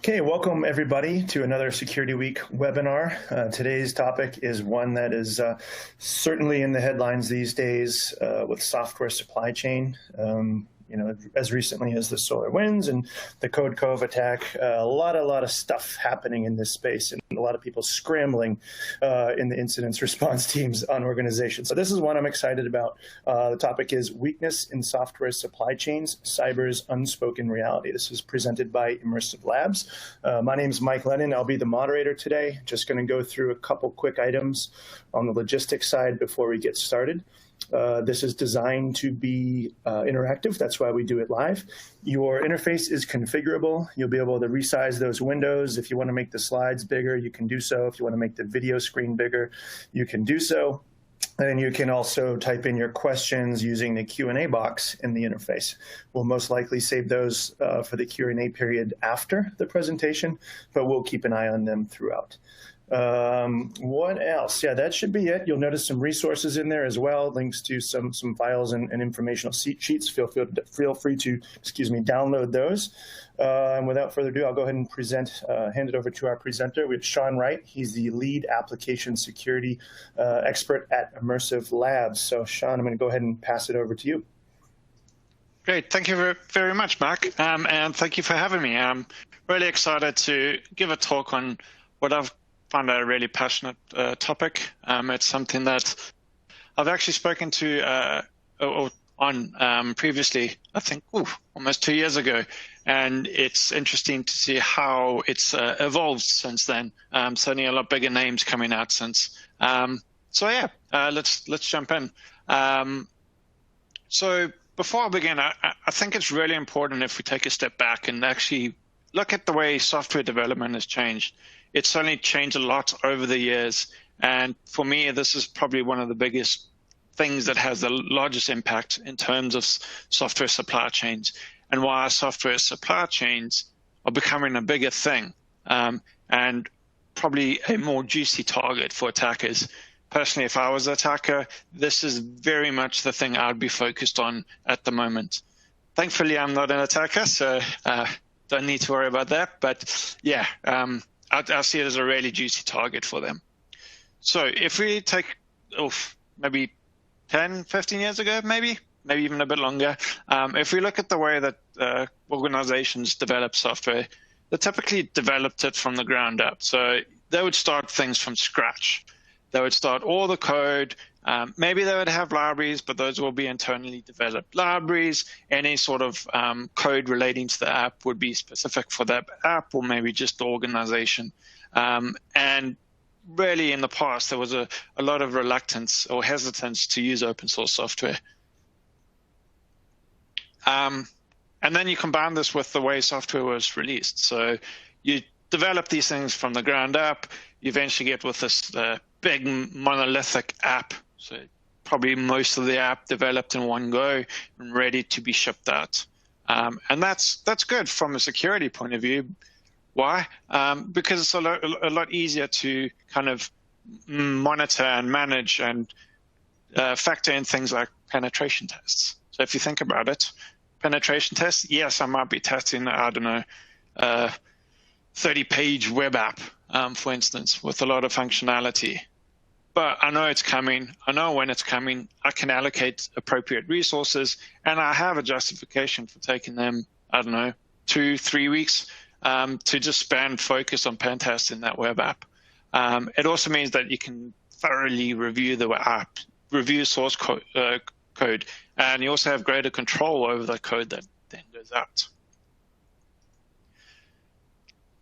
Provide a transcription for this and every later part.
Okay, welcome everybody to another Security Week webinar. Today's topic is one that is certainly in the headlines these days with software supply chain. As recently as the SolarWinds and the Code Cove attack, a lot of stuff happening in this space, and a lot of people scrambling in the incident response teams on organizations. So this is one I'm excited about. The topic is Weakness in Software Supply Chains, Cyber's Unspoken Reality. This is presented by Immersive Labs. My name is Mike Lennon. I'll be the moderator today. Just going to go through a couple quick items on the logistics side before we get started. This is designed to be interactive. That's why we do it live. Your interface is configurable. You'll be able to resize those windows. If you want to make the slides bigger, you can do so. If you want to make the video screen bigger, you can do so. And you can also type in your questions using the Q&A box in the interface. We'll most likely save those for the Q&A period after the presentation, but we'll keep an eye on them throughout. What else? Yeah, that should be it. You'll notice some resources in there as well, links to some files and informational sheets. Feel free to, download those. And without further ado, I'll go ahead and hand it over to our presenter. We have Sean Wright. He's the lead application security expert at Immersive Labs. So Sean, I'm going to go ahead and pass it over to you. Great. Thank you very much, Mark. And thank you for having me. I'm really excited to give a talk on what I've found a really passionate topic. It's something that I've actually spoken to on previously, I think, almost 2 years ago. And it's interesting to see how it's evolved since then. Certainly a lot bigger names coming out since. Let's jump in. So before I begin, I think it's really important if we take a step back and actually look at the way software development has changed. It's certainly changed a lot over the years. And for me, this is probably one of the biggest things that has the largest impact in terms of software supply chains and why software supply chains are becoming a bigger thing and probably a more juicy target for attackers. Personally, if I was an attacker, this is very much the thing I'd be focused on at the moment. Thankfully, I'm not an attacker, so don't need to worry about that. But yeah, I see it as a really juicy target for them. So if we take maybe 10, 15 years ago, maybe even a bit longer, if we look at the way that organizations develop software, they typically developed it from the ground up. So they would start things from scratch. They would start all the code. Maybe they would have libraries, but those will be internally developed libraries. Any sort of code relating to the app would be specific for that app or maybe just the organization. And really in the past, there was a lot of reluctance or hesitance to use open source software. And then you combine this with the way software was released. So you develop these things from the ground up. You eventually get with this big monolithic app. So probably most of the app developed in one go and ready to be shipped out. And that's good from a security point of view. Why? Because it's a lot easier to kind of monitor and manage and factor in things like penetration tests. So if you think about it, penetration tests, yes, I might be testing, 30-page web app, for instance, with a lot of functionality. But I know it's coming. I know when it's coming. I can allocate appropriate resources, and I have a justification for taking them, 2-3 weeks to just spend focus on pen testing that web app. It also means that you can thoroughly review the app, review source code, and you also have greater control over the code that then goes out.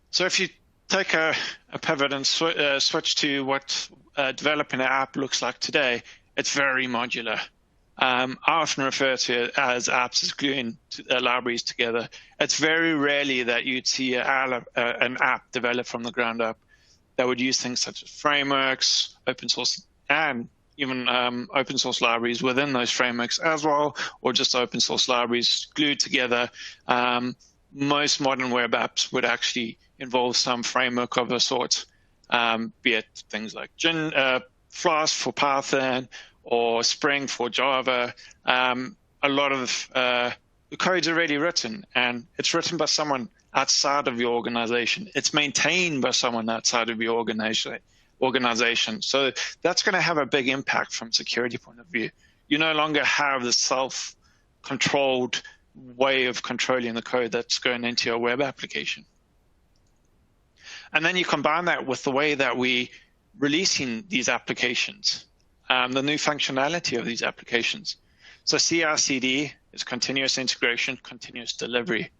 So if you take a pivot and switch to what developing an app looks like today, it's very modular. I often refer to it as apps as gluing libraries together. It's very rarely that you'd see an app developed from the ground up that would use things such as frameworks, open source, and even open source libraries within those frameworks as well, or just open source libraries glued together. Most modern web apps would actually involve some framework of a sort, be it things like Flask for Python or Spring for Java. A lot of the code's already written, and it's written by someone outside of your organization. It's maintained by someone outside of your organization. So that's going to have a big impact from a security point of view. You no longer have the self-controlled way of controlling the code that's going into your web application. And then you combine that with the way that we releasing these applications, the new functionality of these applications. So CI/CD is continuous integration, continuous delivery.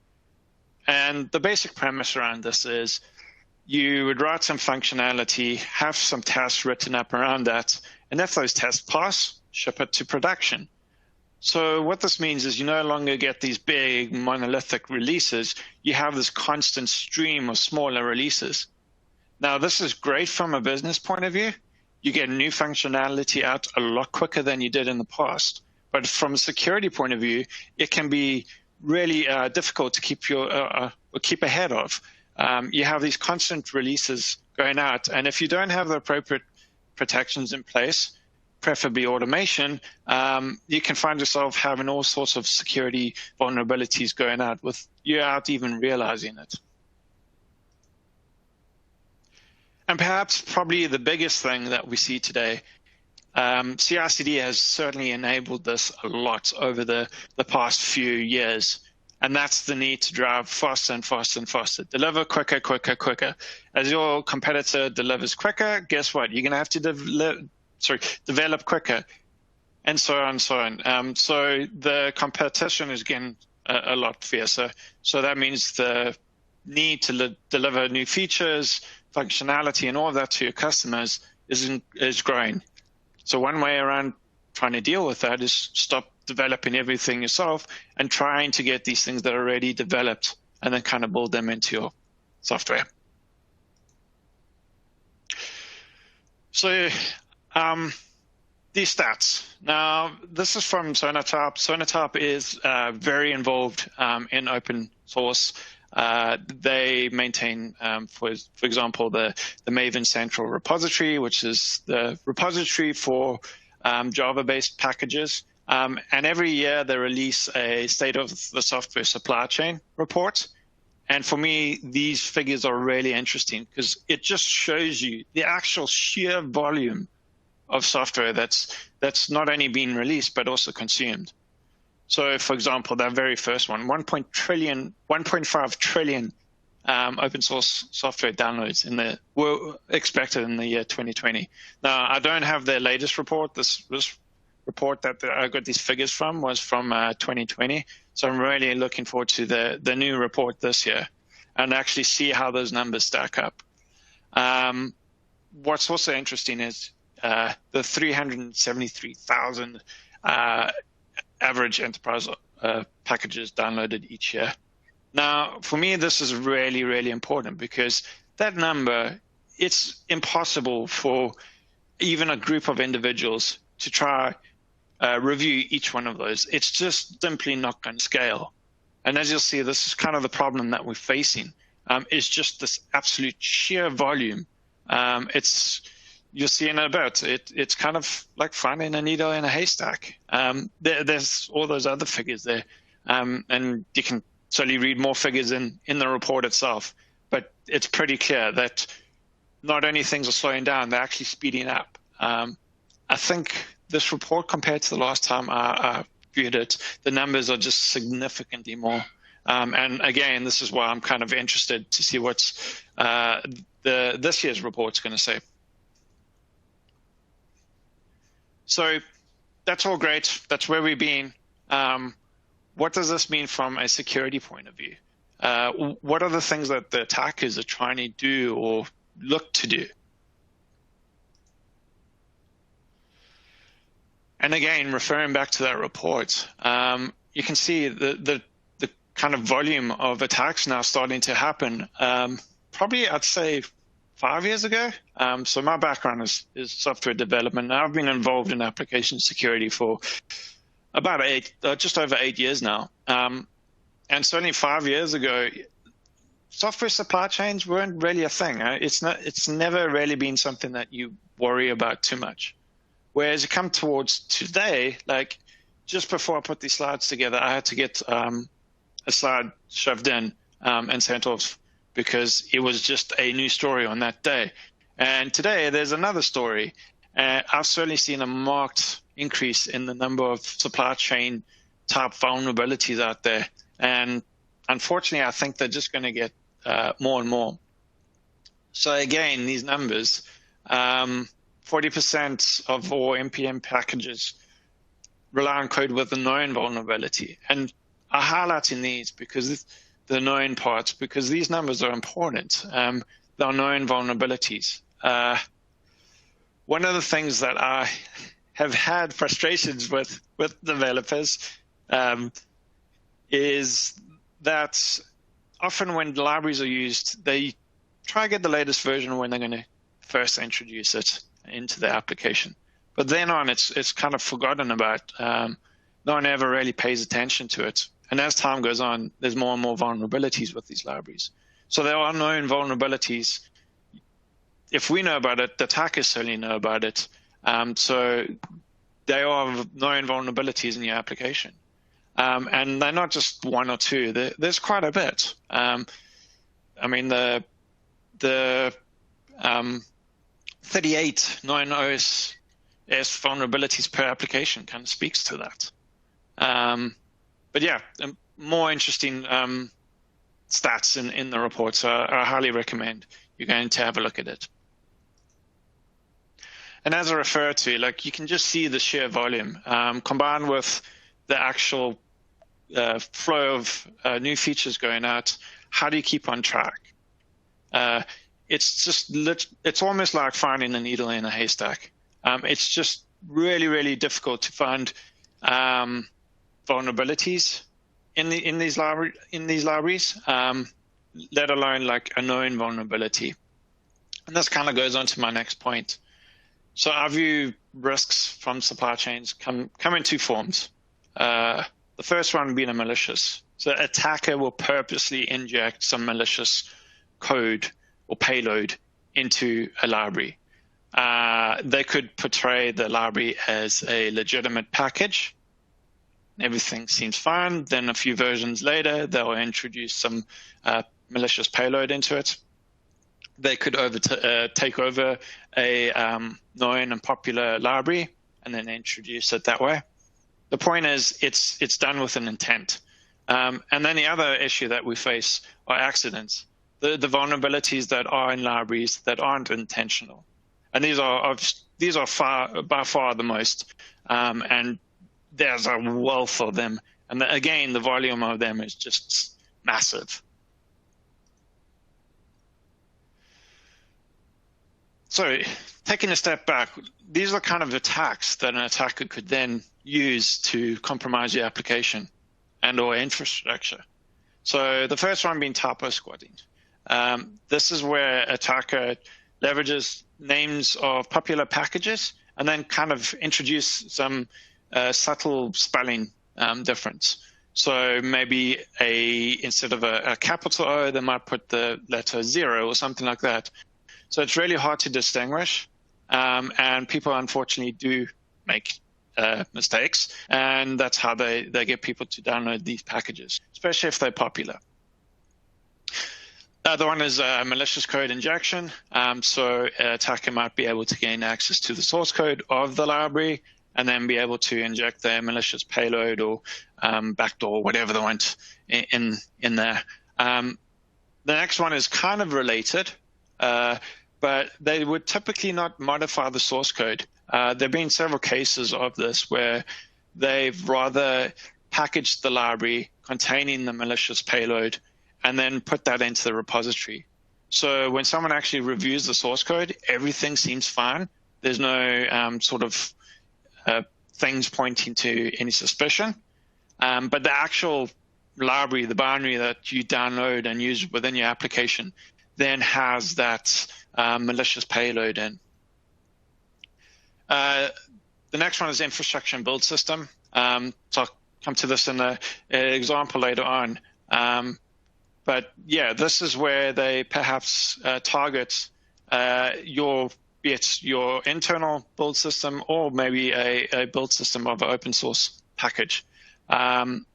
And the basic premise around this is you would write some functionality, have some tests written up around that, and if those tests pass, ship it to production. So what this means is you no longer get these big monolithic releases. You have this constant stream of smaller releases. Now, this is great from a business point of view. You get new functionality out a lot quicker than you did in the past. But from a security point of view, it can be really difficult to keep ahead of. You have these constant releases going out, and if you don't have the appropriate protections in place, preferably automation, you can find yourself having all sorts of security vulnerabilities going out without even realizing it. And perhaps probably the biggest thing that we see today, CI/CD has certainly enabled this a lot over the past few years. And that's the need to drive faster and faster and faster. Deliver quicker, quicker, quicker. As your competitor delivers quicker, guess what? You're going to have to develop quicker, and so on and so on. So the competition is getting a lot fiercer. So that means the need to deliver new features, functionality, and all of that to your customers is growing. So one way around trying to deal with that is stop developing everything yourself and trying to get these things that are already developed and then kind of build them into your software. So these stats. Now, this is from Sonatype. Sonatype is very involved in open source. They maintain, for example, the Maven Central repository, which is the repository for Java-based packages. And every year they release a State of the Software Supply Chain report. And for me, these figures are really interesting because it just shows you the actual sheer volume of software that's not only being released, but also consumed. So, for example, that very first one, 1.5 trillion open source software downloads were expected in the year 2020. Now, I don't have the latest report. This report that I got these figures from was from 2020. So I'm really looking forward to the new report this year and actually see how those numbers stack up. What's also interesting is the 373,000 average enterprise packages downloaded each year. Now, for me, this is really, really important because that number, it's impossible for even a group of individuals to try review each one of those. It's just simply not going to scale. And as you'll see, this is kind of the problem that we're facing, is just this absolute sheer volume. You'll see in a bit, it's kind of like finding a needle in a haystack. There's all those other figures there, and you can certainly read more figures in the report itself. But it's pretty clear that not only things are slowing down, they're actually speeding up. I think this report, compared to the last time I viewed it, the numbers are just significantly more. And again, this is why I'm kind of interested to see what's this year's report's going to say. So that's all great. That's where we've been. What does this mean from a security point of view? What are the things that the attackers are trying to do or look to do? And again, referring back to that report, you can see the kind of volume of attacks now starting to happen. Probably, I'd say, 5 years ago. So my background is software development. Now I've been involved in application security for about just over 8 years now. And certainly 5 years ago, software supply chains weren't really a thing. It's never really been something that you worry about too much. Whereas you come towards today, like just before I put these slides together, I had to get a slide shoved in and sent off because it was just a new story on that day. And today there's another story. I've certainly seen a marked increase in the number of supply chain type vulnerabilities out there. And unfortunately, I think they're just going to get more and more. So again, these numbers, 40% of all NPM packages rely on code with a known vulnerability. And I'm highlighting these because the known parts, because these numbers are important. They are known vulnerabilities. One of the things that I have had frustrations with developers is that often when libraries are used, they try to get the latest version when they're going to first introduce it into the application. But then on, it's kind of forgotten about. No one ever really pays attention to it. And as time goes on, there's more and more vulnerabilities with these libraries. So there are known vulnerabilities. If we know about it, the attackers certainly know about it. So they are known vulnerabilities in your application. And they're not just one or two. There's quite a bit. I mean, the 38 known OS vulnerabilities per application kind of speaks to that. But yeah, more interesting stats in the report, so I highly recommend you're going to have a look at it. And as I refer to, like, you can just see the sheer volume combined with the actual flow of new features going out. How do you keep on track? It's almost like finding a needle in a haystack. It's just really, really difficult to find vulnerabilities in these libraries, let alone like a known vulnerability. And this kind of goes on to my next point. So I view risks from supply chains come in two forms. The first one being a malicious. So an attacker will purposely inject some malicious code or payload into a library. They could portray the library as a legitimate package. Everything seems fine. Then a few versions later, they'll introduce some malicious payload into it. They could take over a known and popular library and then introduce it that way. The point is, it's done with an intent. And then the other issue that we face are accidents. The vulnerabilities that are in libraries that aren't intentional. And these are by far the most. And there's a wealth of them. And again, the volume of them is just massive. So taking a step back, these are kind of attacks that an attacker could then use to compromise your application and or infrastructure. So the first one being Typo Squadding. This is where attacker leverages names of popular packages and then kind of introduce some subtle spelling difference. So maybe instead of a capital O, they might put the letter 0 or something like that. So it's really hard to distinguish, and people unfortunately do make mistakes, and that's how they get people to download these packages, especially if they're popular. The other one is malicious code injection. So an attacker might be able to gain access to the source code of the library and then be able to inject their malicious payload or backdoor, whatever they want in there. The next one is kind of related, but they would typically not modify the source code. There have been several cases of this where they've rather packaged the library containing the malicious payload and then put that into the repository. So when someone actually reviews the source code, everything seems fine. There's no sort of things pointing to any suspicion. But the actual library, the binary that you download and use within your application, then has that malicious payload in. The next one is infrastructure and build system. So I'll come to this in an example later on. But yeah, this is where they perhaps target be it your internal build system or maybe a build system of an open source package. The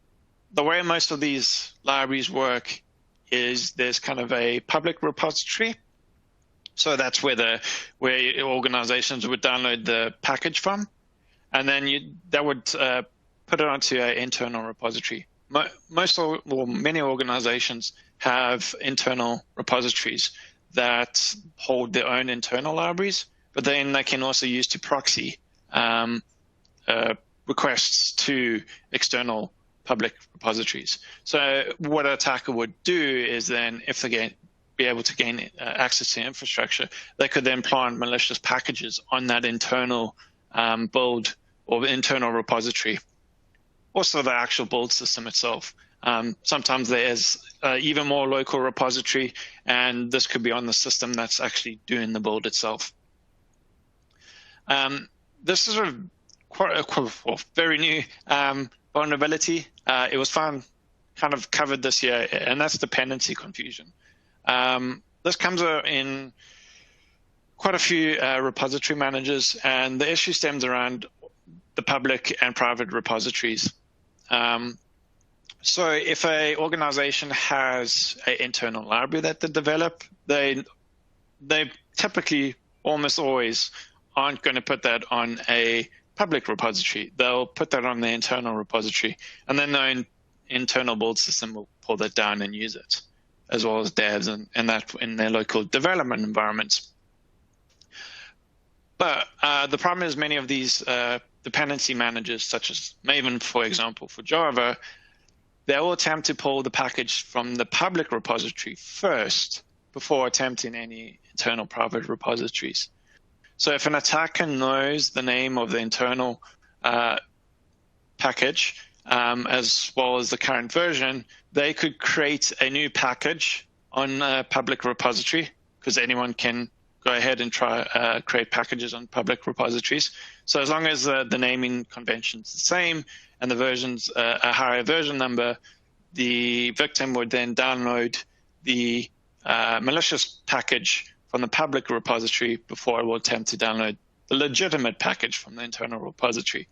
way most of these libraries work is there's kind of a public repository. So that's where organizations would download the package from, and then that would put it onto an internal repository. Many organizations have internal repositories that hold their own internal libraries, but then they can also use to proxy requests to external public repositories. So what an attacker would do is then, if they be able to gain access to infrastructure, they could then plant malicious packages on that internal build or internal repository. Also the actual build system itself. Sometimes there is even more local repository, and this could be on the system that's actually doing the build itself. This is a very new vulnerability. It was kind of covered this year, and that's dependency confusion. This comes in quite a few repository managers, and the issue stems around the public and private repositories. So if an organization has an internal library that they develop, they typically almost always aren't going to put that on a public repository. They'll put that on the internal repository, and then their internal build system will pull that down and use it, as well as devs and that in their local development environments. But the problem is many of these dependency managers, such as Maven, for example, for Java, they will attempt to pull the package from the public repository first before attempting any internal private repositories. So if an attacker knows the name of the internal package, as well as the current version, they could create a new package on a public repository, because anyone can go ahead and try create packages on public repositories. So as long as the naming convention is the same and the version's a higher version number, the victim would then download the malicious package from the public repository before it will attempt to download the legitimate package from the internal repository.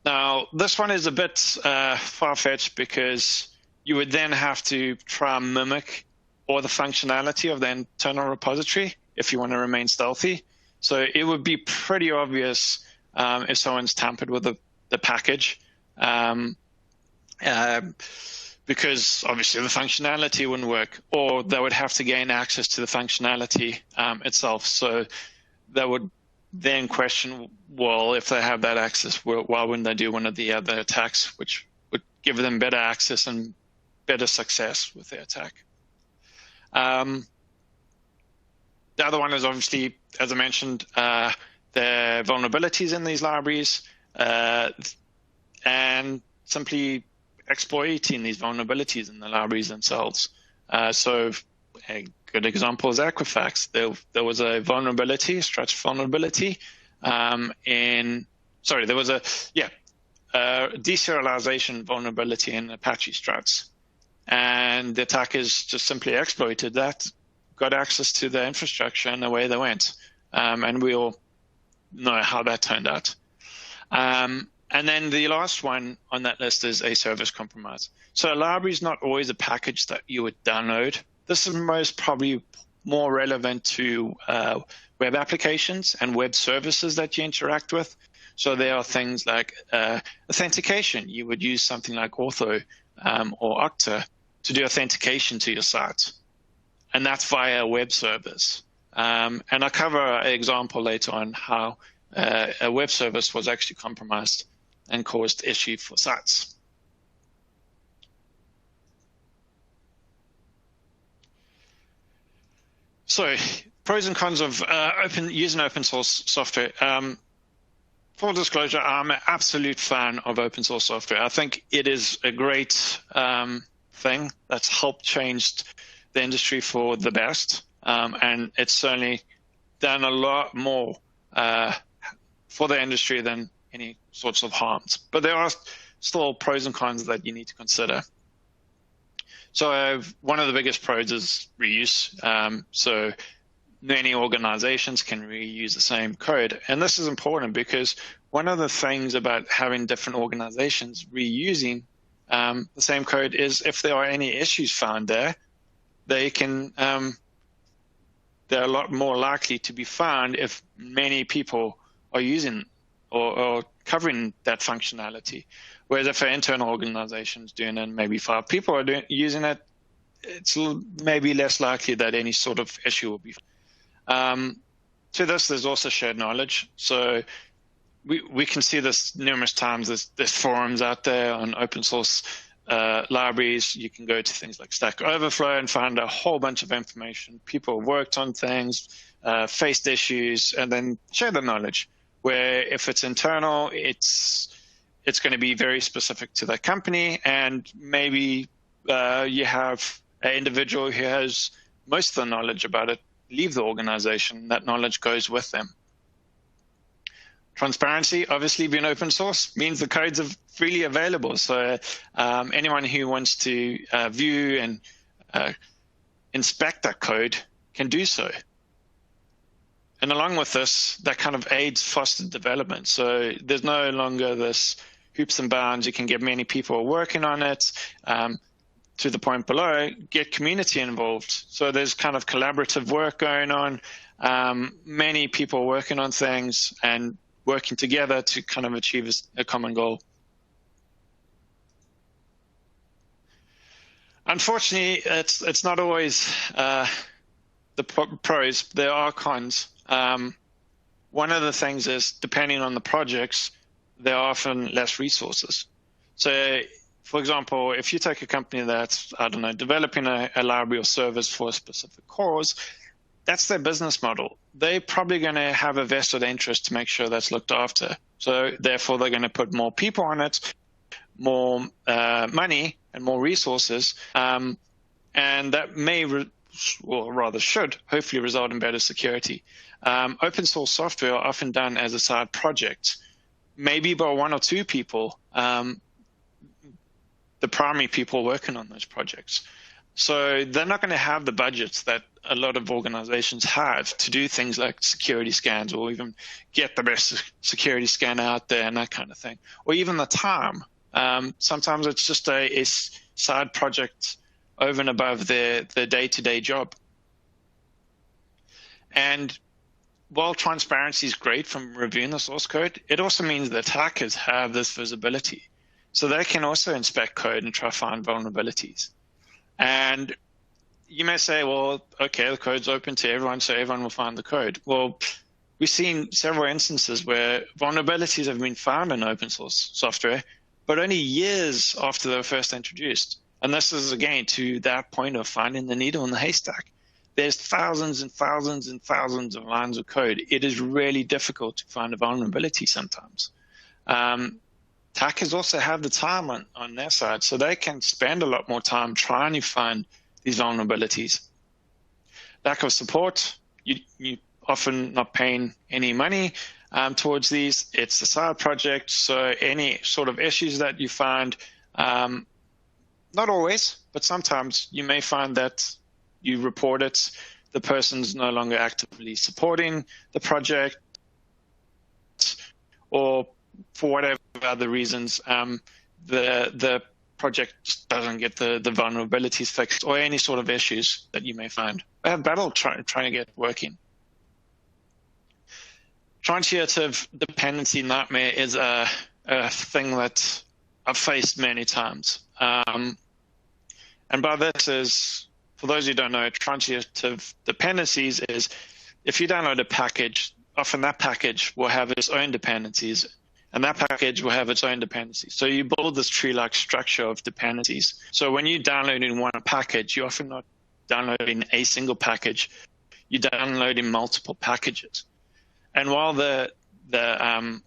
Now, this one is a bit far-fetched, because you would then have to try and mimic all the functionality of the internal repository if you want to remain stealthy. So it would be pretty obvious if someone's tampered with the package, because obviously the functionality wouldn't work, or they would have to gain access to the functionality itself. So they would then question, well, if they have that access, why wouldn't they do one of the other attacks, which would give them better access and better success with their attack. The other one is obviously, as I mentioned, the vulnerabilities in these libraries, and simply exploiting these vulnerabilities in the libraries themselves. So a good example is Equifax. There was a vulnerability, struts vulnerability, there was a deserialization vulnerability in Apache struts. And the attackers just simply exploited that, got access to the infrastructure, and away they went. And we all know how that turned out. And then the last one on that list is a service compromise. So a library is not always a package that you would download. This is most probably more relevant to web applications and web services that you interact with. So there are things like authentication. You would use something like Auth0 or Okta to do authentication to your site. And that's via a web service. And I'll cover an example later on how a web service was actually compromised and caused issue for sites. So, pros and cons of using open source software. Full disclosure, I'm an absolute fan of open source software. I think it is a great thing that's helped change the industry for the best, and it's certainly done a lot more for the industry than any sorts of harms. But there are still pros and cons that you need to consider. So one of the biggest pros is reuse. So many organizations can reuse the same code. And this is important because one of the things about having different organizations reusing the same code is if there are any issues found there, they're a lot more likely to be found if many people are using or covering that functionality. Whereas if an internal organization is doing it and maybe 5 people are using it, it's maybe less likely that any sort of issue will be. To this, there's also shared knowledge. So we can see this numerous times. There's forums out there on open source libraries. You can go to things like Stack Overflow and find a whole bunch of information. People worked on things, faced issues, and then share the knowledge. Where if it's internal, it's going to be very specific to that company, and maybe you have an individual who has most of the knowledge about it leave the organization. That knowledge goes with them. Transparency, obviously being open source, means the codes are freely available. So anyone who wants to view and inspect that code can do so. And along with this, that kind of aids faster development. So there's no longer this hoops and bounds. You can get many people working on it. To the point below, get community involved. So there's kind of collaborative work going on, many people working on things and working together to kind of achieve a common goal. Unfortunately, it's not always the pros. There are cons. One of the things is, depending on the projects, there are often less resources. So, for example, if you take a company that's, I don't know, developing a library or service for a specific cause, that's their business model. They're probably going to have a vested interest to make sure that's looked after. So, therefore, they're going to put more people on it, more money, and more resources. And that may, or rather should, hopefully result in better security. Open source software are often done as a side project, maybe by 1 or 2 people, the primary people working on those projects. So they're not going to have the budgets that a lot of organizations have to do things like security scans or even get the best security scan out there and that kind of thing, or even the time. Sometimes it's just a side project over and above their day-to-day job. And while transparency is great from reviewing the source code, it also means that attackers have this visibility. So they can also inspect code and try to find vulnerabilities. And you may say, well, okay, the code's open to everyone, so everyone will find the code. Well, we've seen several instances where vulnerabilities have been found in open source software, but only years after they were first introduced. And this is, again, to that point of finding the needle in the haystack. There's thousands and thousands and thousands of lines of code. It is really difficult to find a vulnerability sometimes. Attackers also have the time on their side, so they can spend a lot more time trying to find these vulnerabilities. Lack of support, you often not paying any money towards these. It's a side project, so any sort of issues that you find, not always, but sometimes you may find that you report it, the person's no longer actively supporting the project, or for whatever other reasons, the project just doesn't get the vulnerabilities fixed, or any sort of issues that you may find. I have battle trying to get working. Transitive dependency nightmare is a thing that I've faced many times. And by that is, for those who don't know, transitive dependencies is if you download a package, often that package will have its own dependencies, and that package will have its own dependencies. So you build this tree-like structure of dependencies. So when you're downloading one package, you're often not downloading a single package. You're downloading multiple packages. And while the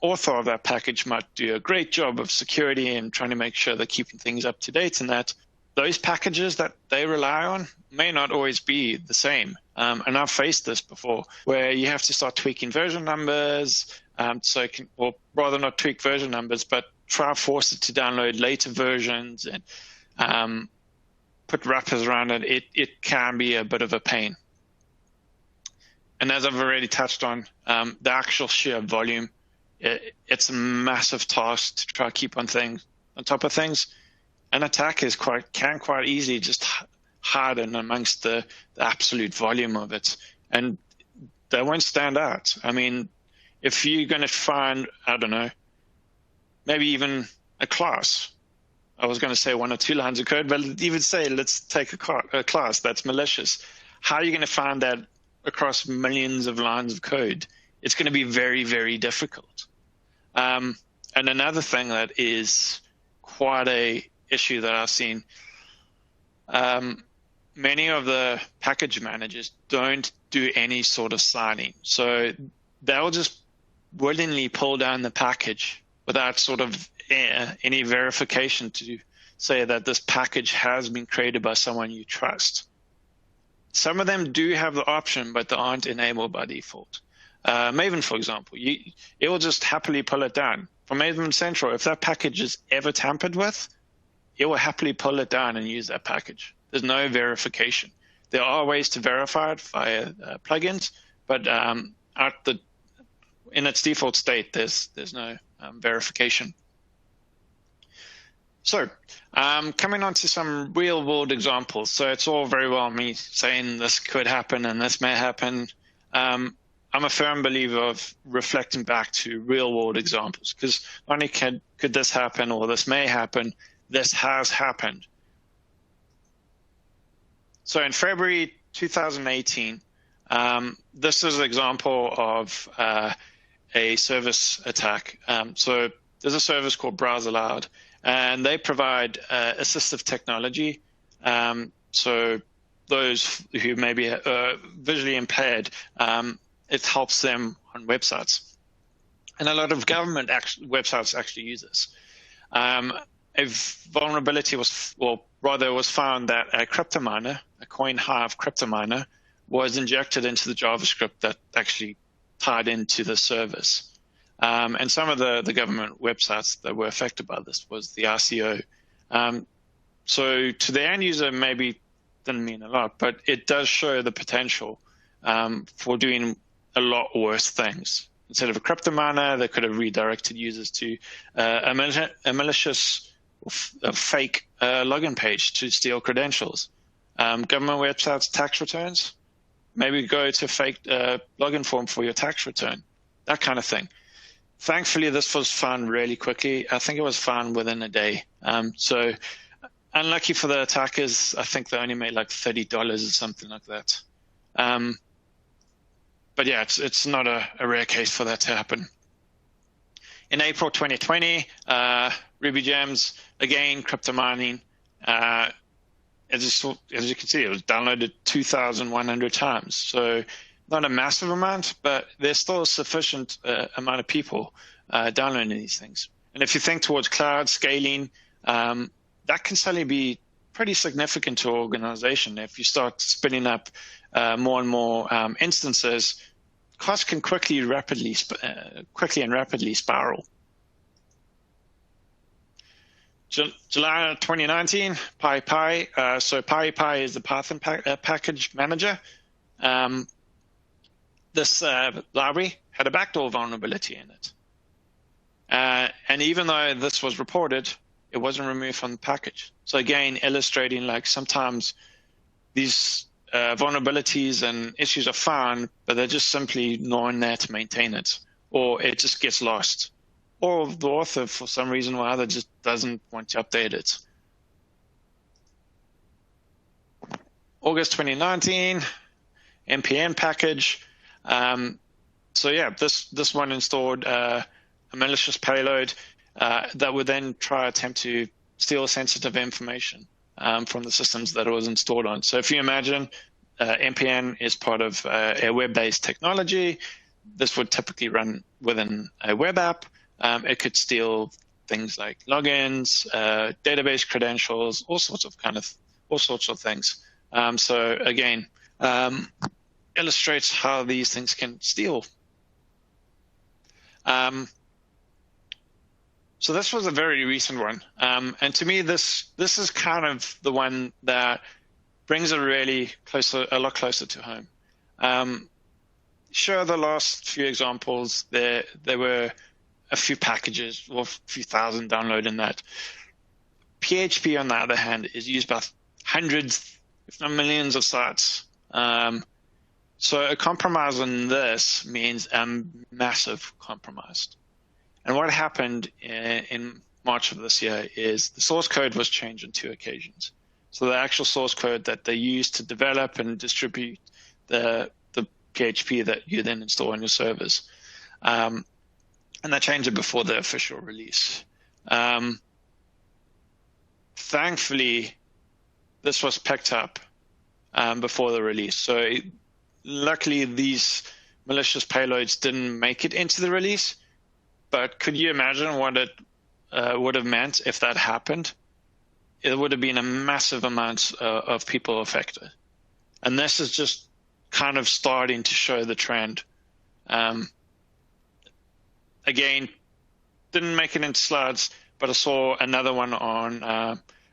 author of that package might do a great job of security and trying to make sure they're keeping things up to date and that, those packages that they rely on may not always be the same. And I've faced this before, where you have to start tweaking version numbers, or rather not tweak version numbers, but try to force it to download later versions and put wrappers around it. It can be a bit of a pain. And as I've already touched on, the actual sheer volume, it's a massive task to try to keep on top of things. An attack can quite easily just harden amongst the absolute volume of it, and they won't stand out. I mean, if you're going to find, I don't know, maybe even a class. I was going to say 1 or 2 lines of code, but even say, let's take a class that's malicious. How are you going to find that across millions of lines of code? It's going to be very, very difficult. And another thing that is quite a issue that I've seen, many of the package managers don't do any sort of signing. So they'll just willingly pull down the package without sort of any verification to say that this package has been created by someone you trust. Some of them do have the option, but they aren't enabled by default. Maven, for example, it will just happily pull it down. From Maven Central, if that package is ever tampered with, it will happily pull it down and use that package. There's no verification. There are ways to verify it via plugins, but in its default state, there's no verification. So coming on to some real world examples. So it's all very well me saying this could happen and this may happen. I'm a firm believer of reflecting back to real world examples, because not only could this happen or this may happen, this has happened. So in February 2018, this is an example of a service attack. So there's a service called Browse Aloud, and they provide assistive technology. So those who may be visually impaired, it helps them on websites. And a lot of government websites actually use this. A vulnerability was found that a crypto miner, a CoinHive crypto miner, was injected into the JavaScript that actually tied into the service. And some of the government websites that were affected by this was the RCO. So to the end user, maybe didn't mean a lot, but it does show the potential for doing a lot worse things. Instead of a crypto miner, they could have redirected users to a malicious a fake login page to steal credentials. Government websites, tax returns, maybe go to fake login form for your tax return, that kind of thing. Thankfully, this was found really quickly. I think it was found within a day. So unlucky for the attackers, I think they only made like $30 or something like that. But yeah, it's not a rare case for that to happen. In April 2020, Ruby Gems, again, crypto mining. As you can see, it was downloaded 2,100 times. So not a massive amount, but there's still a sufficient amount of people downloading these things. And if you think towards cloud scaling, that can suddenly be pretty significant to an organization. If you start spinning up more and more instances, costs can quickly and rapidly spiral. July 2019, PyPy. So PyPy is the Python package manager. This library had a backdoor vulnerability in it. And even though this was reported, it wasn't removed from the package. So again, illustrating like sometimes these vulnerabilities and issues are found, but they're just simply not there to maintain it, or it just gets lost, or the author, for some reason or other, just doesn't want to update it. August 2019, npm package. So yeah, this one installed a malicious payload that would then attempt to steal sensitive information from the systems that it was installed on. So if you imagine npm is part of a web-based technology, this would typically run within a web app. It could steal things like logins, database credentials, all sorts of things. So again, illustrates how these things can steal. So this was a very recent one, and to me, this is kind of the one that brings it really a lot closer to home. sure, the last few examples, there were a few packages or a few thousand downloading that. PHP, on the other hand, is used by hundreds, if not millions of sites. So a compromise on this means a massive compromise. And what happened in March of this year is the source code was changed on 2 occasions. So the actual source code that they use to develop and distribute the PHP that you then install on your servers. And they changed it before the official release. Thankfully, this was picked up before the release. So luckily, these malicious payloads didn't make it into the release. But could you imagine what it would have meant if that happened? It would have been a massive amount of people affected. And this is just kind of starting to show the trend. Again, didn't make it into slides, but I saw another one on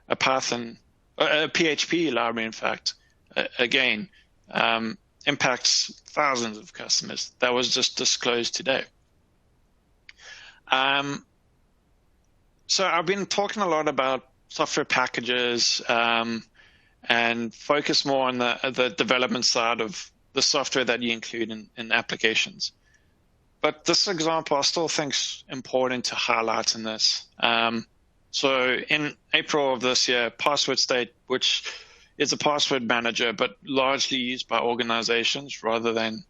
a Python, a PHP library, in fact. Again, impacts thousands of customers. That was just disclosed today. So I've been talking a lot about software packages and focus more on the development side of the software that you include in applications. But this example I still think is important to highlight in this. So in April of this year, Password State, which is a password manager, but largely used by organizations rather than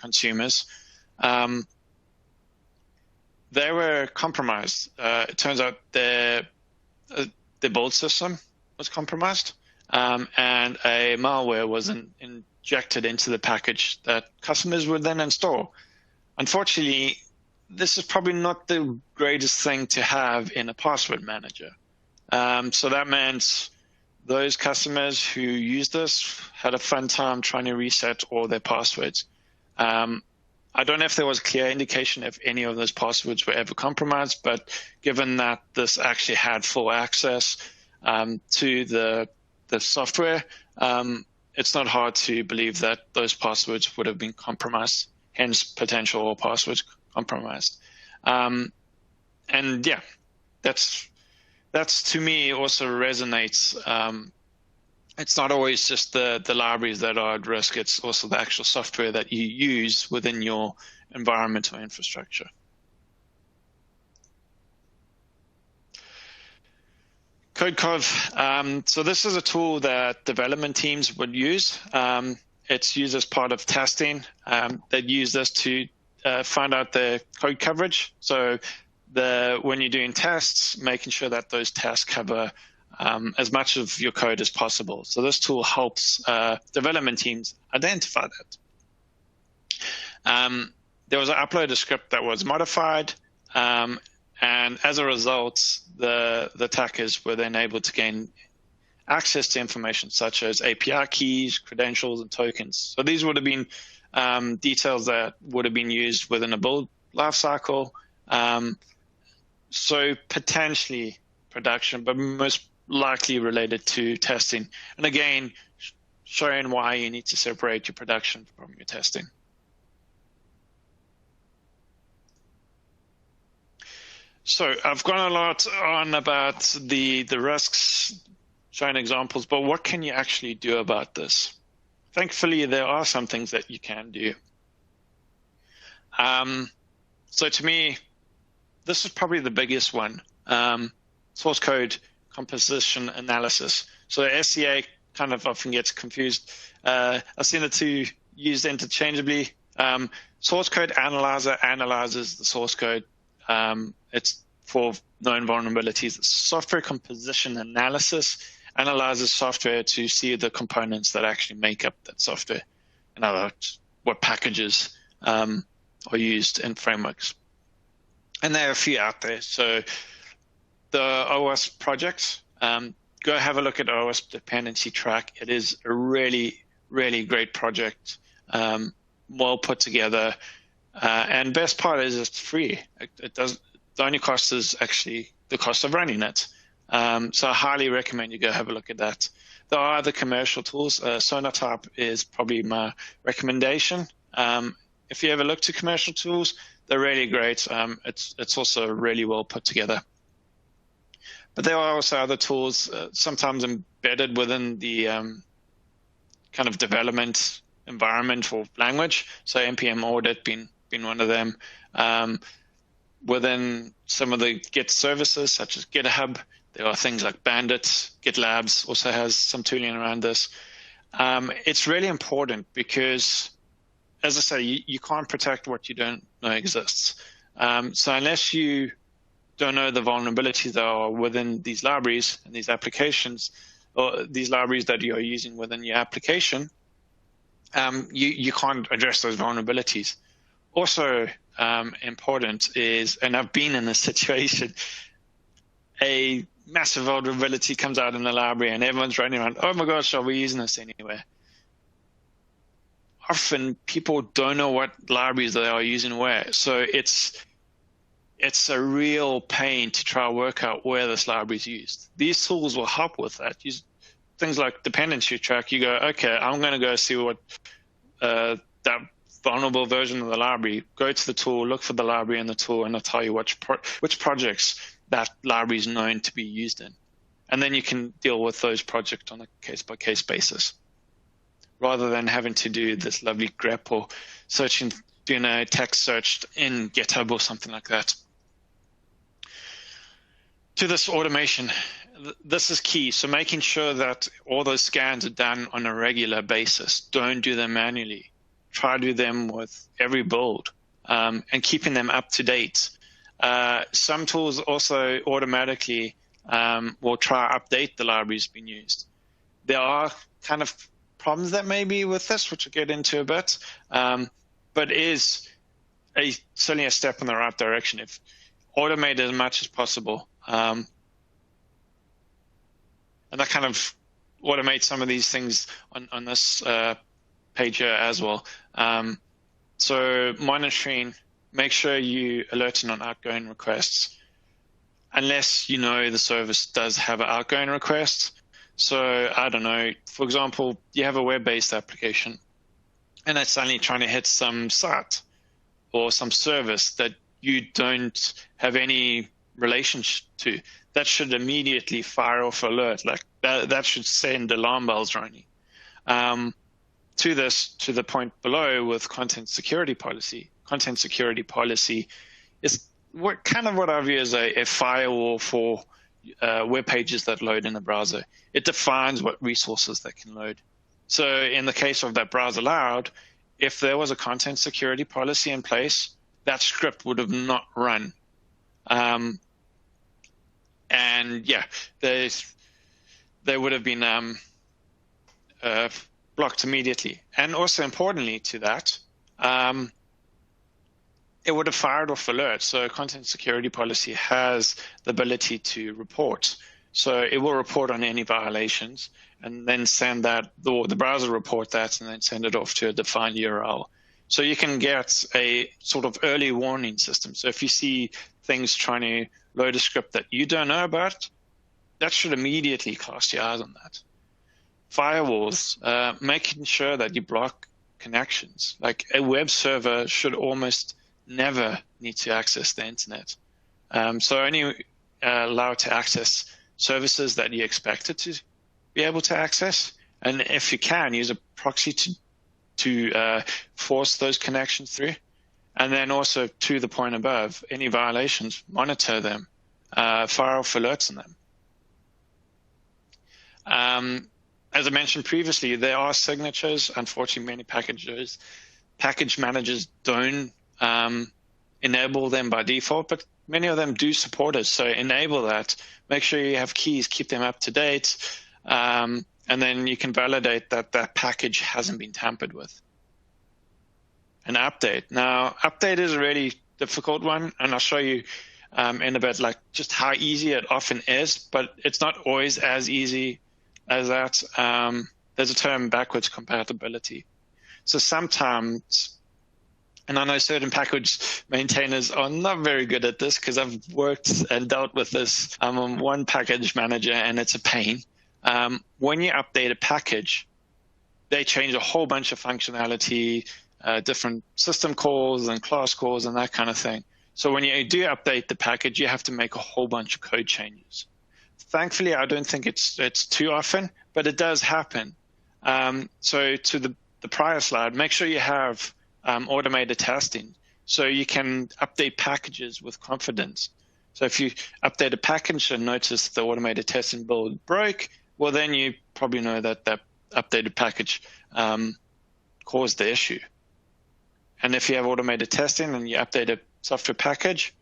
consumers, they were compromised. It turns out their build system was compromised, and a malware was injected into the package that customers would then install. Unfortunately, this is probably not the greatest thing to have in a password manager. So that meant those customers who used this had a fun time trying to reset all their passwords. I don't know if there was a clear indication if any of those passwords were ever compromised, but given that this actually had full access to the software, it's not hard to believe that those passwords would have been compromised, hence potential all passwords compromised. And yeah, that's to me also resonates. It's not always just the libraries that are at risk, it's also the actual software that you use within your environment or infrastructure. CodeCov. So this is a tool that development teams would use. It's used as part of testing. They'd use this to find out the code coverage. So when you're doing tests, making sure that those tests cover as much of your code as possible. So this tool helps development teams identify that. There was an uploaded script that was modified, and as a result, the attackers were then able to gain access to information such as API keys, credentials, and tokens. So these would have been details that would have been used within a build lifecycle. So potentially production, but most likely related to testing. And again, showing why you need to separate your production from your testing. So I've gone a lot on about the risks, showing examples, but what can you actually do about this? Thankfully, there are some things that you can do. So to me, this is probably the biggest one, source code composition analysis. So SCA kind of often gets confused. I've seen the two used interchangeably. Source code analyzer analyzes the source code. It's for known vulnerabilities. Software composition analysis analyzes software to see the components that actually make up that software. In other words, what packages are used in frameworks. And there are a few out there. So the OS project, go have a look at OS Dependency Track. It is a really, really great project, well put together. And best part is it's free. The only cost is actually the cost of running it. So I highly recommend you go have a look at that. There are other commercial tools. Sonatype is probably my recommendation. if you ever look to commercial tools, they're really great. It's also really well put together. But there are also other tools, sometimes embedded within the kind of development environment or language. So npm audit being one of them. Within some of the Git services, such as GitHub, there are things like Bandit. GitLabs also has some tooling around this. It's really important because, as I say, you can't protect what you don't know exists. So unless you don't know the vulnerabilities that are within these libraries and these applications, or these libraries that you're using within your application, you can't address those vulnerabilities. Also important is, and I've been in this situation, a massive vulnerability comes out in the library and everyone's running around, oh my gosh, are we using this anywhere? Often people don't know what libraries they are using where. So it's a real pain to try to work out where this library is used. These tools will help with that. Use things like dependency track. You go, okay, I'm going to go see what that vulnerable version of the library. Go to the tool, look for the library in the tool, and it'll tell you which projects that library is known to be used in. And then you can deal with those projects on a case-by-case basis, rather than having to do this lovely grep or doing a text search in GitHub or something like that. To this automation, this is key. So making sure that all those scans are done on a regular basis. Don't do them manually. Try to do them with every build, and keeping them up to date. Some tools also automatically will try to update the libraries being used. There are kind of problems that may be with this, which I'll get into a bit, but is certainly a step in the right direction. If automate as much as possible. And I kind of automate some of these things on this page here as well. So monitoring, make sure you alerting on outgoing requests, unless you know the service does have an outgoing request. So I don't know, for example, you have a web-based application and it's suddenly trying to hit some site or some service that you don't have any relationship to. That should immediately fire off alert. Like that should send alarm bells ringing. To the point below with content security policy. Content security policy is what I view as a firewall for web pages that load in the browser. It defines what resources they can load. So in the case of that browser loud, if there was a content security policy in place, that script would have not run. And yeah, they would have been blocked immediately. And also importantly to that, it would have fired off alerts. So content security policy has the ability to report. So it will report on any violations and then send that, the browser report that and then send it off to a defined URL. So you can get a sort of early warning system. So if you see things trying to load a script that you don't know about, that should immediately cast your eyes on that. Firewalls, making sure that you block connections. Like a web server should almost never need to access the internet. So only allow it to access services that you expect it to be able to access. And if you can, use a proxy to force those connections through. And then also to the point above, any violations, monitor them, fire off alerts on them. As I mentioned previously, there are signatures. Unfortunately, many package managers don't enable them by default, but many of them do support it. So enable that. Make sure you have keys, keep them up to date, and then you can validate that that package hasn't been tampered with. An update. Now, update is a really difficult one, and I'll show you in a bit like just how easy it often is, but it's not always as easy as that. There's a term, backwards compatibility. So sometimes, and I know certain package maintainers are not very good at this because I've worked and dealt with this. I'm on one package manager and it's a pain. When you update a package, they change a whole bunch of functionality. different system calls and class calls and that kind of thing. So when you do update the package, you have to make a whole bunch of code changes. Thankfully, I don't think it's too often, but it does happen. So to the prior slide, make sure you have automated testing so you can update packages with confidence. So if you update a package and notice the automated testing build broke, well, then you probably know that that updated package caused the issue. And if you have automated testing and you update a software package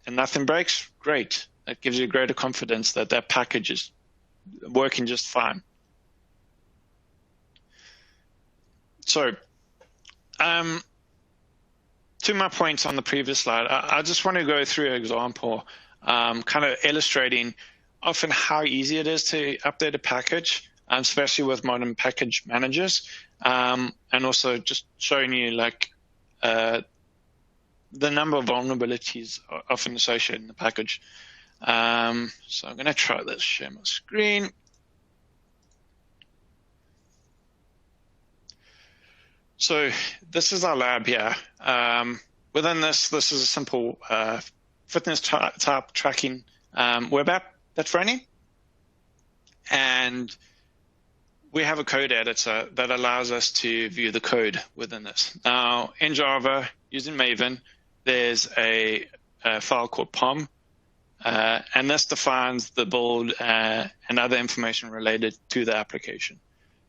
and nothing breaks, great. That gives you greater confidence that that package is working just fine. So, to my points on the previous slide, I just want to go through an example, kind of illustrating often how easy it is to update a package, especially with modern package managers, and also just showing you like the number of vulnerabilities often associated in the package. So I'm going to try this, share my screen. So this is our lab here. Within this is a simple fitness type tracking web app that's running. And we have a code editor that allows us to view the code within this. Now, in Java, using Maven, there's a file called POM, and this defines the build and other information related to the application.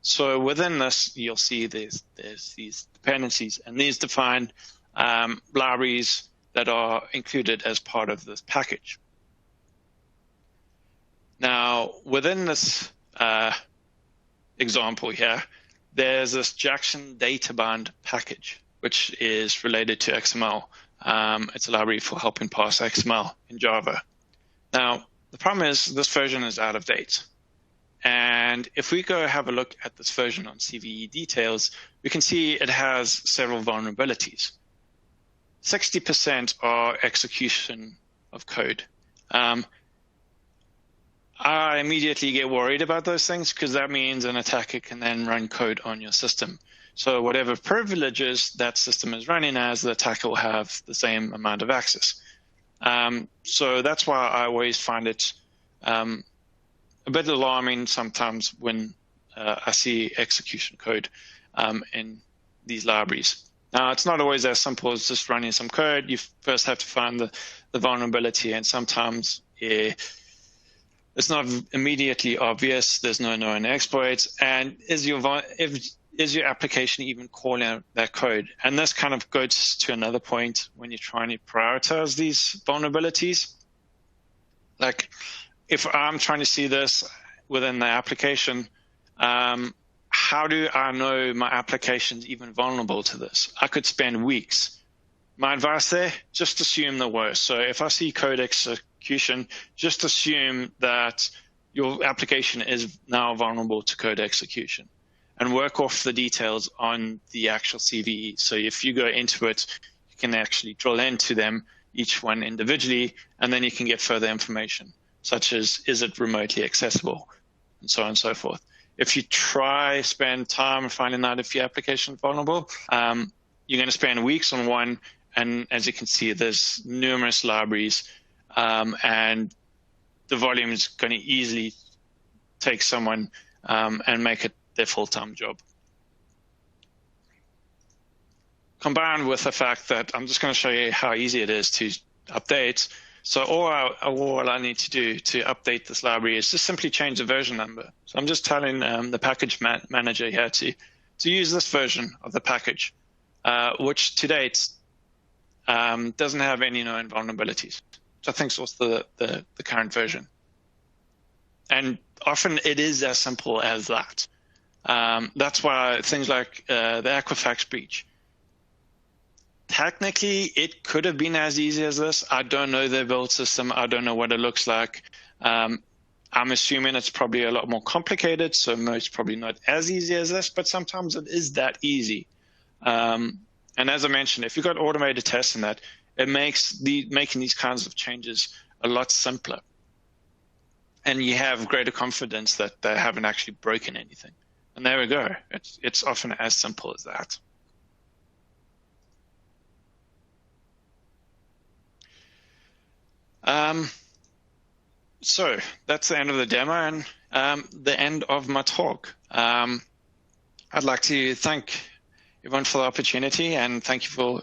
So within this, you'll see there's these dependencies, and these define libraries that are included as part of this package. Now, within this example here, there's this Jackson databand package, which is related to XML. It's a library for helping parse XML in Java. Now, the problem is this version is out of date. And if we go have a look at this version on CVE details, we can see it has several vulnerabilities. 60% are execution of code. I immediately get worried about those things because that means an attacker can then run code on your system. So whatever privileges that system is running as, the attacker will have the same amount of access. So that's why I always find it a bit alarming sometimes when I see execution code in these libraries. Now, it's not always as simple as just running some code. You first have to find the vulnerability, and sometimes it's not immediately obvious. There's no known exploits, and is your application even calling out that code? And this kind of goes to another point when you're trying to prioritize these vulnerabilities. Like, if I'm trying to see this within the application, how do I know my application's even vulnerable to this? I could spend weeks. My advice there, just assume the worst. So if I see code execution, just assume that your application is now vulnerable to code execution and work off the details on the actual CVE. So if you go into it, you can actually drill into them, each one individually, and then you can get further information, such as, is it remotely accessible, and so on and so forth. If you spend time finding out if your application is vulnerable, you're going to spend weeks on one, and as you can see, there's numerous libraries, and the volume is going to easily take someone and make it their full-time job. Combined with the fact that I'm just going to show you how easy it is to update. So all I need to do to update this library is just simply change the version number. So I'm just telling the package manager here to use this version of the package, which to date doesn't have any known vulnerabilities, which I think is also the current version. And often it is as simple as that. That's why things like the Equifax breach, technically, it could have been as easy as this. I don't know their build system. I don't know what it looks like. I'm assuming it's probably a lot more complicated, so most probably not as easy as this, but sometimes it is that easy. And as I mentioned, if you've got automated tests in that, it makes making these kinds of changes a lot simpler. And you have greater confidence that they haven't actually broken anything. And there we go. It's often as simple as that. So that's the end of the demo and the end of my talk. I'd like to thank everyone for the opportunity and thank you for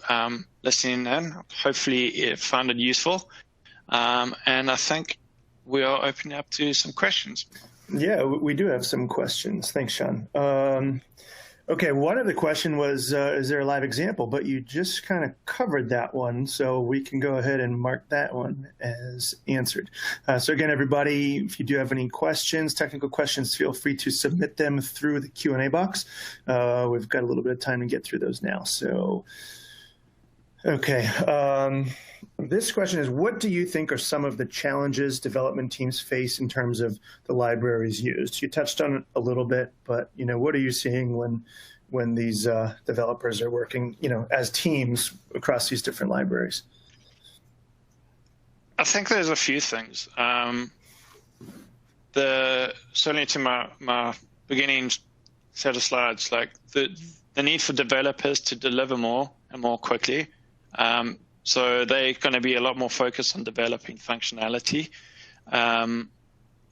listening in. Hopefully you found it useful. And I think we are opening up to some questions. Yeah, we do have some questions. Thanks, Sean. Okay, one of the question was, is there a live example? But you just kind of covered that one, so we can go ahead and mark that one as answered. So again, everybody, if you do have any questions, technical questions, feel free to submit them through the Q&A box. We've got a little bit of time to get through those now. So, okay. This question is, what do you think are some of the challenges development teams face in terms of the libraries used? You touched on it a little bit, but what are you seeing when these developers are working, as teams across these different libraries? I think there's a few things. Certainly to my beginning set of slides, like the need for developers to deliver more and more quickly. So they're going to be a lot more focused on developing functionality.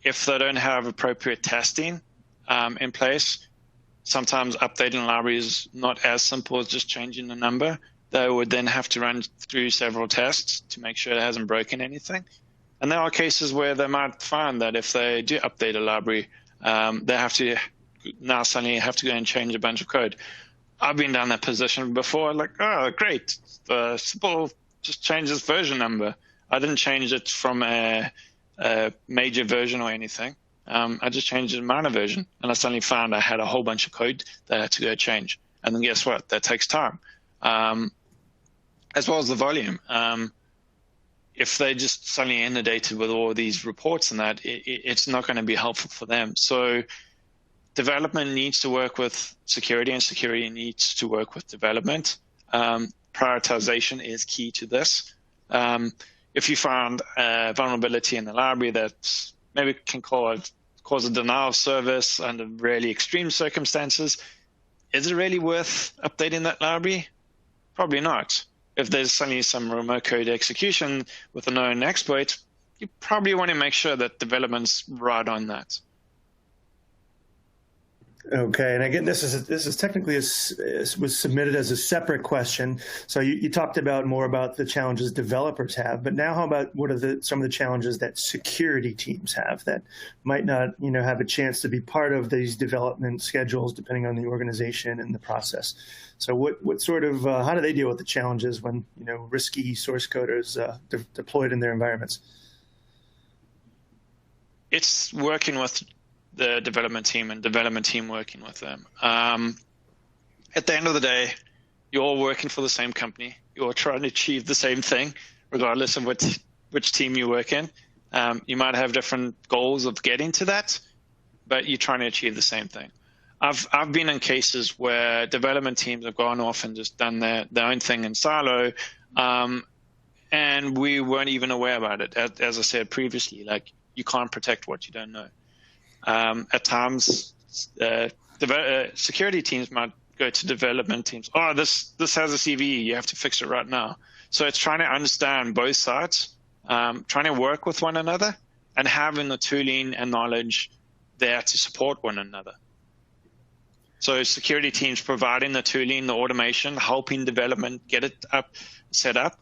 If they don't have appropriate testing in place, sometimes updating libraries is not as simple as just changing the number. They would then have to run through several tests to make sure it hasn't broken anything. And there are cases where they might find that if they do update a library, they have to now suddenly have to go and change a bunch of code. I've been down that position before, like, oh, great, the simple just change this version number. I didn't change it from a major version or anything. I just changed the minor version, and I suddenly found I had a whole bunch of code that I had to go change. And then guess what? That takes time, as well as the volume. If they just suddenly inundated with all these reports and that, it's not going to be helpful for them. So development needs to work with security, and security needs to work with development. Prioritization is key to this. If you find a vulnerability in the library that maybe can cause a denial of service under really extreme circumstances, is it really worth updating that library? Probably not. If there's suddenly some remote code execution with a known exploit, you probably want to make sure that development's right on that. Okay, and again, this is technically was submitted as a separate question. So you talked about more about the challenges developers have, but now how about what are some of the challenges that security teams have that might not have a chance to be part of these development schedules depending on the organization and the process? So what sort of how do they deal with the challenges when risky source code is deployed in their environments? It's working with the development team and development team working with them. At the end of the day, you're all working for the same company. You're trying to achieve the same thing, regardless of which team you work in. You might have different goals of getting to that, but you're trying to achieve the same thing. I've been in cases where development teams have gone off and just done their own thing in silo, and we weren't even aware about it. As I said previously, like you can't protect what you don't know. At times, security teams might go to development teams. Oh, this has a CVE. You have to fix it right now. So it's trying to understand both sides, trying to work with one another, and having the tooling and knowledge there to support one another. So security teams providing the tooling, the automation, helping development get it set up,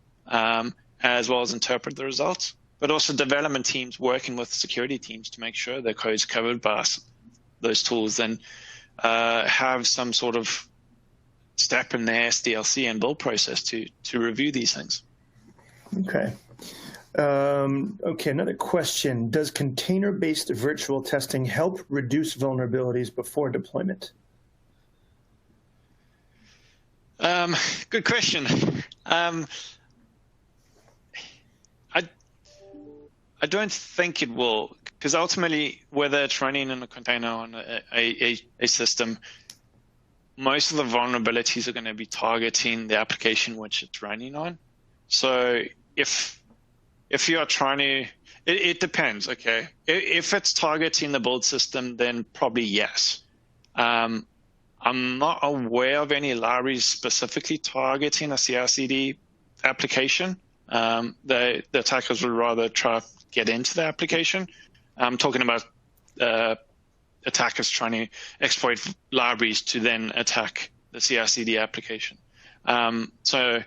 as well as interpret the results. But also development teams working with security teams to make sure their code's covered by those tools and have some sort of step in their SDLC and build process to review these things. Okay. Okay, another question. Does container-based virtual testing help reduce vulnerabilities before deployment? Good question. I don't think it will, because ultimately, whether it's running in a container on a system, most of the vulnerabilities are going to be targeting the application which it's running on. So if you are trying to, it depends, okay? If it's targeting the build system, then probably yes. I'm not aware of any libraries specifically targeting a CI/CD application. The attackers would rather try to get into the application. I'm talking about attackers trying to exploit libraries to then attack the CI/CD application. So,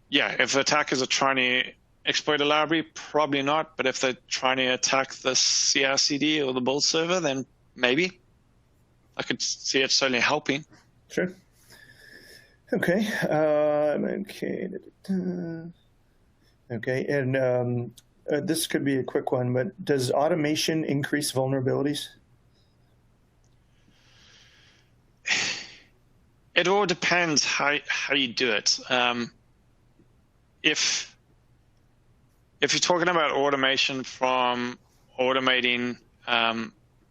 yeah, if attackers are trying to exploit a library, probably not. But if they're trying to attack the CI/CD or the build server, then maybe. I could see it certainly helping. Sure. Okay. Okay. And this could be a quick one, but does automation increase vulnerabilities? It all depends how you do it. If you're talking about automation from automating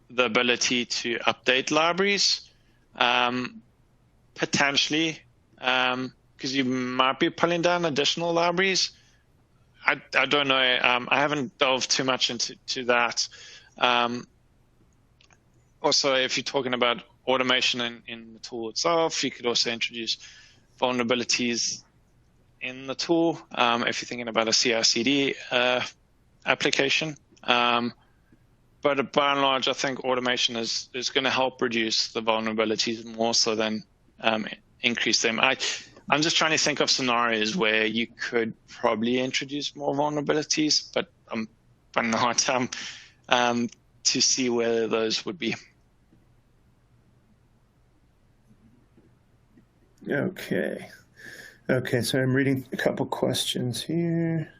the ability to update libraries, potentially, because you might be pulling down additional libraries. I don't know. I haven't delved too much into that. Also, if you're talking about automation in the tool itself, you could also introduce vulnerabilities in the tool if you're thinking about a CI/CD application. But by and large, I think automation is going to help reduce the vulnerabilities more so than increase them. I'm just trying to think of scenarios where you could probably introduce more vulnerabilities, but I'm finding a hard time to see where those would be. Okay. Okay, so I'm reading a couple questions here.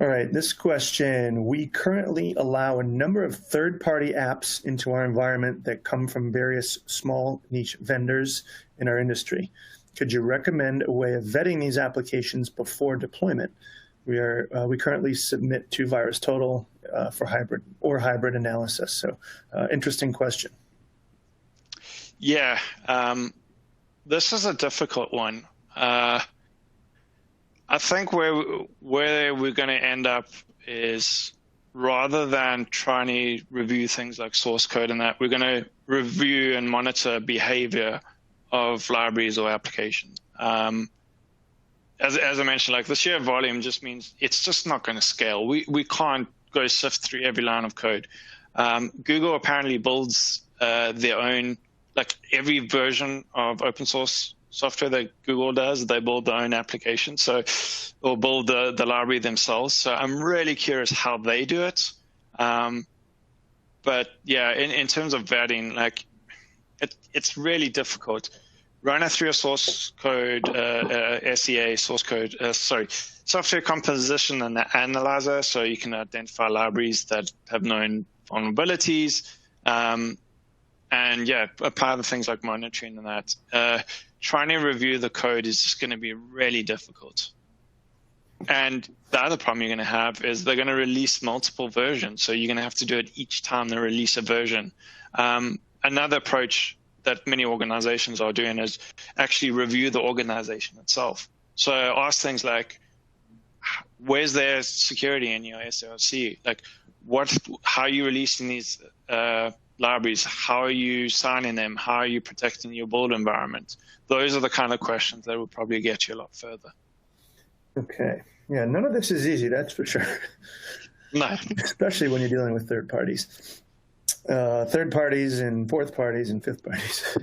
All right, this question. We currently allow a number of third-party apps into our environment that come from various small niche vendors in our industry. Could you recommend a way of vetting these applications before deployment? We currently submit to VirusTotal for hybrid analysis. So interesting question. Yeah, this is a difficult one. I think where we're going to end up is, rather than trying to review things like source code and that, we're going to review and monitor behavior of libraries or applications. As I mentioned, like the sheer volume just means it's just not going to scale. We can't go sift through every line of code. Google apparently builds their own, like every version of open source software that Google does, they build their own application, or build the library themselves. So I'm really curious how they do it. But yeah, in terms of vetting, like it's really difficult. Run it through a source code, SEA, software composition and analyzer, so you can identify libraries that have known vulnerabilities. And yeah, apply the things like monitoring and that. Trying to review the code is just going to be really difficult. And the other problem you're going to have is they're going to release multiple versions. So you're going to have to do it each time they release a version. Another approach that many organizations are doing is actually review the organization itself. So ask things like, where's their security in your SRC? Like, how are you releasing these libraries? How are you signing them? How are you protecting your build environment? Those are the kind of questions that will probably get you a lot further. Okay. Yeah, none of this is easy, that's for sure. No. Especially when you're dealing with third parties. Third parties and fourth parties and fifth parties.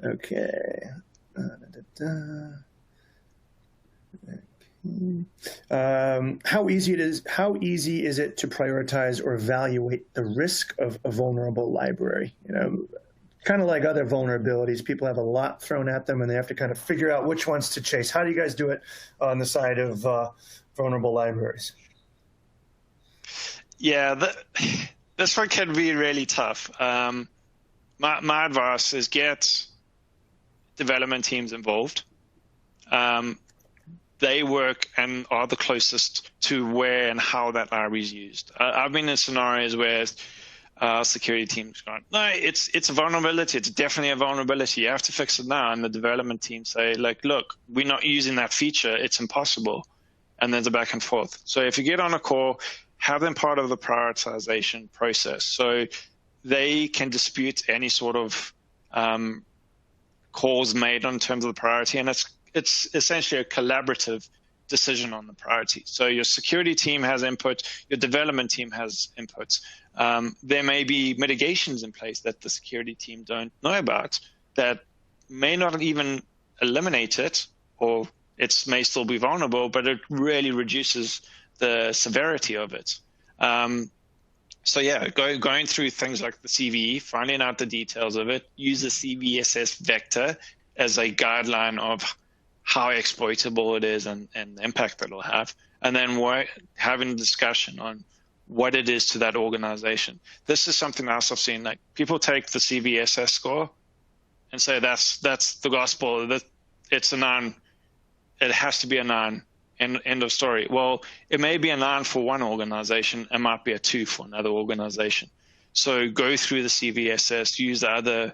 Okay. How easy is it to prioritize or evaluate the risk of a vulnerable library? You know, kind of like other vulnerabilities, people have a lot thrown at them and they have to kind of figure out which ones to chase. How do you guys do it on the side of vulnerable libraries? Yeah, this one can be really tough. My advice is get development teams involved. They work and are the closest to where and how that library is used. I've been in scenarios where security teams go, no, it's a vulnerability. It's definitely a vulnerability. You have to fix it now. And the development team say, like, look, we're not using that feature. It's impossible. And there's a back and forth. So if you get on a call, have them part of the prioritization process. So they can dispute any sort of calls made on terms of the priority. And it's essentially a collaborative decision on the priority. So your security team has input, your development team has inputs. There may be mitigations in place that the security team don't know about that may not even eliminate it, or it may still be vulnerable, but it really reduces the severity of it. So yeah, going through things like the CVE, finding out the details of it, use the CVSS vector as a guideline of how exploitable it is and the impact that it'll have, and then having a discussion on what it is to that organization. This is something else I've seen. Like, people take the CVSS score and say that's the gospel. That it's a 9. It has to be a 9. End of story. Well, it may be a 9 for one organization, it might be a 2 for another organization. So go through the CVSS, use the other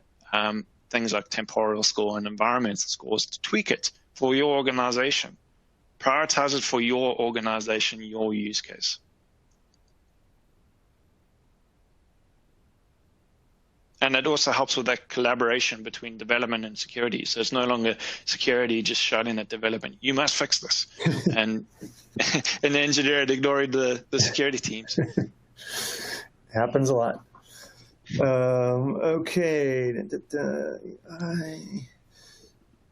things like temporal score and environmental scores to tweak it for your organization. Prioritize it for your organization, your use case. And it also helps with that collaboration between development and security. So it's no longer security just shouting at development, you must fix this. and the engineer ignoring the security teams. Happens a lot. Okay.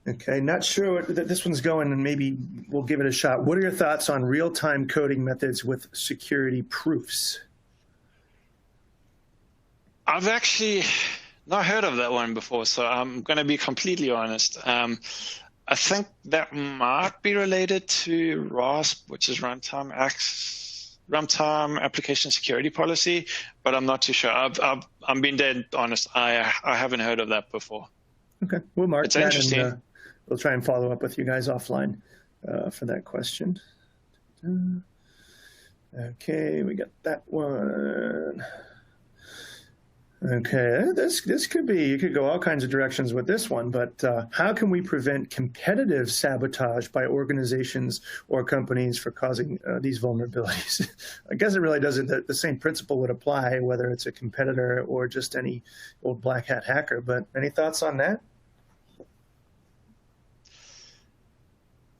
Okay, not sure what this one's going, and maybe we'll give it a shot. What are your thoughts on real-time coding methods with security proofs? I've actually not heard of that one before, so I'm going to be completely honest. I think that might be related to RASP, which is Runtime Application Security Policy, but I'm not too sure. I'm being dead honest. I haven't heard of that before. Okay, we'll mark it's that, interesting. And we'll try and follow up with you guys offline for that question. Okay, we got that one. Okay, this could be, you could go all kinds of directions with this one, but how can we prevent competitive sabotage by organizations or companies for causing these vulnerabilities? I guess it really doesn't, the same principle would apply whether it's a competitor or just any old black hat hacker, but any thoughts on that?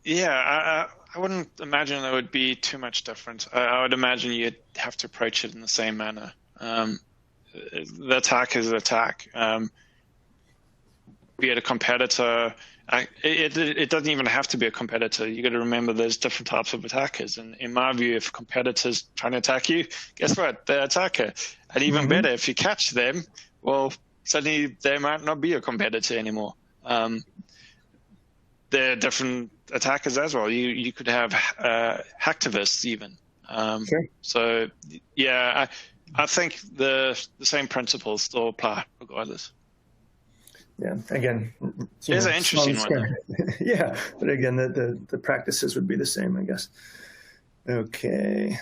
Yeah, I wouldn't imagine there would be too much different. I would imagine you'd have to approach it in the same manner. The attack is an attack. Be it a competitor, it doesn't even have to be a competitor. You got to remember there's different types of attackers. And in my view, if a competitor's trying to attack you, guess what? They're an attacker. And even better, if you catch them, well, suddenly they might not be a competitor anymore. There are different attackers as well. You could have hacktivists even. Sure. So yeah, I think the same principles still apply regardless. Yeah, again, it's an interesting one. Yeah, but again, the practices would be the same, I guess. Okay.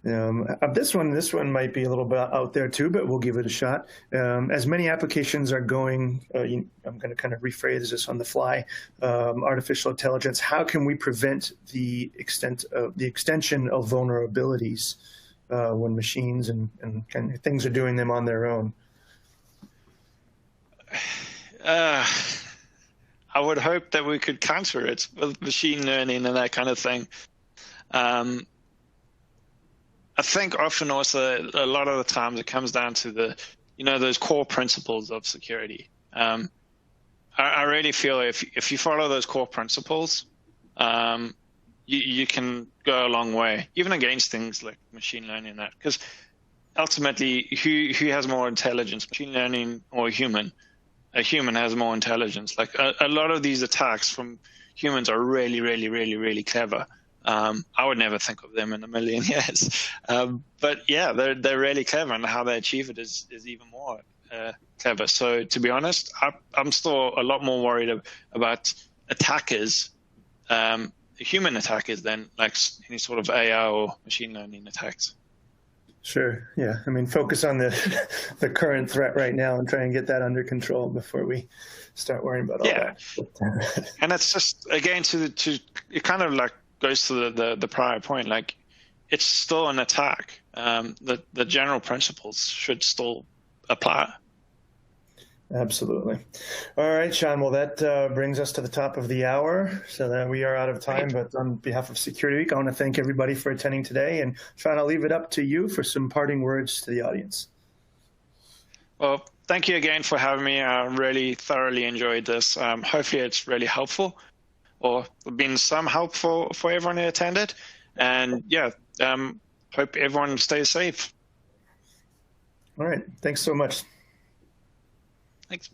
This one might be a little bit out there too, but we'll give it a shot. As many applications are going, I'm going to kind of rephrase this on the fly. Artificial intelligence. How can we prevent the extension of vulnerabilities when machines and kind of things are doing them on their own? I would hope that we could counter it with machine learning and that kind of thing. I think often also a lot of the times it comes down to those core principles of security. I really feel if you follow those core principles, you can go a long way, even against things like machine learning. That because ultimately, who has more intelligence, machine learning or a human? A human has more intelligence. Like a lot of these attacks from humans are really, really, really, really clever. I would never think of them in a million years. But yeah, they're really clever, and how they achieve it is even more clever. So to be honest, I'm still a lot more worried about attackers, human attackers, than like any sort of AI or machine learning attacks. Sure. Yeah. I mean, focus on the current threat right now and try and get that under control before we start worrying about all that. And it's just, again, it kind of like goes to the prior point. Like, it's still an attack. The general principles should still apply. Absolutely. All right, Sean. Well, that brings us to the top of the hour, so that we are out of time. Great. But on behalf of Security Week, I want to thank everybody for attending today. And Sean, I'll leave it up to you for some parting words to the audience. Well, thank you again for having me. I really thoroughly enjoyed this. Hopefully it's really helpful or been some help for everyone who attended. And yeah, hope everyone stays safe. All right. Thanks so much. Thanks.